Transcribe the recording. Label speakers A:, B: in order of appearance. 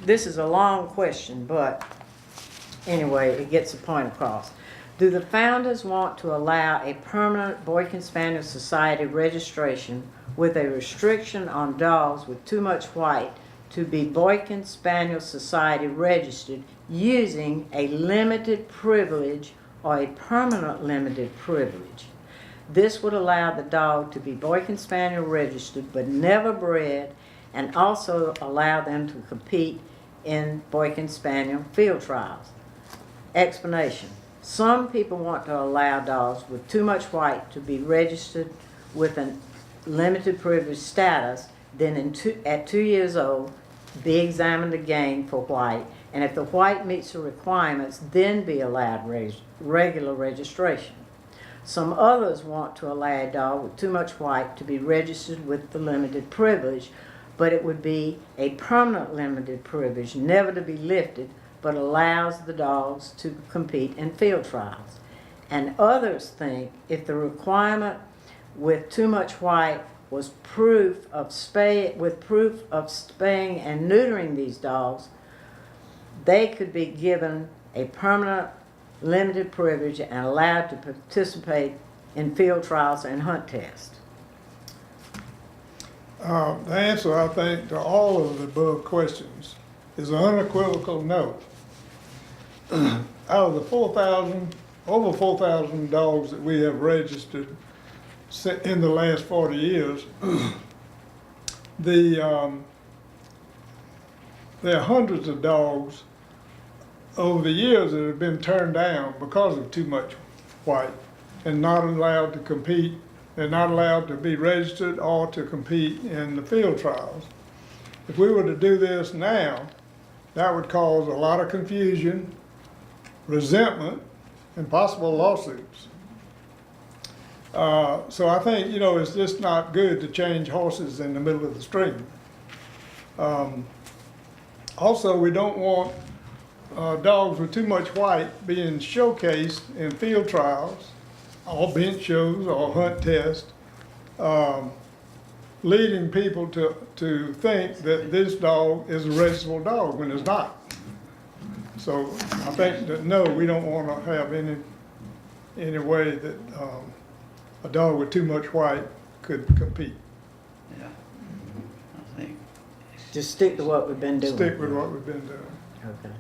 A: this is a long question, but anyway, it gets the point across. Do the founders want to allow a permanent Boykin Spaniel Society registration with a restriction on dogs with too much white to be Boykin Spaniel Society registered using a limited privilege or a permanent limited privilege? This would allow the dog to be Boykin Spaniel registered but never bred, and also allow them to compete in Boykin Spaniel field trials. Explanation. Some people want to allow dogs with too much white to be registered with a limited privilege status, then at 2 years old, be examined again for white, and if the white meets the requirements, then be allowed regular registration. Some others want to allow a dog with too much white to be registered with the limited privilege, but it would be a permanent limited privilege, never to be lifted, but allows the dogs to compete in field trials. And others think if the requirement with too much white was proof of spaying and neutering these dogs, they could be given a permanent limited privilege and allowed to participate in field trials and hunt tests.
B: The answer, I think, to all of the above questions is an unequivocal no. Out of the over 4,000 dogs that we have registered in the last 40 years, there are hundreds of dogs over the years that have been turned down because of too much white and not allowed to compete. They're not allowed to be registered or to compete in the field trials. If we were to do this now, that would cause a lot of confusion, resentment, and possible lawsuits. So I think, it's just not good to change horses in the middle of the stream. Also, we don't want dogs with too much white being showcased in field trials or bench shows or hunt tests, leading people to think that this dog is a registrable dog when it's not. So I think that no, we don't want to have any way that a dog with too much white could compete.
C: Yeah, I think.
A: Just stick to what we've been doing.
B: Stick with what we've been doing.
A: Okay.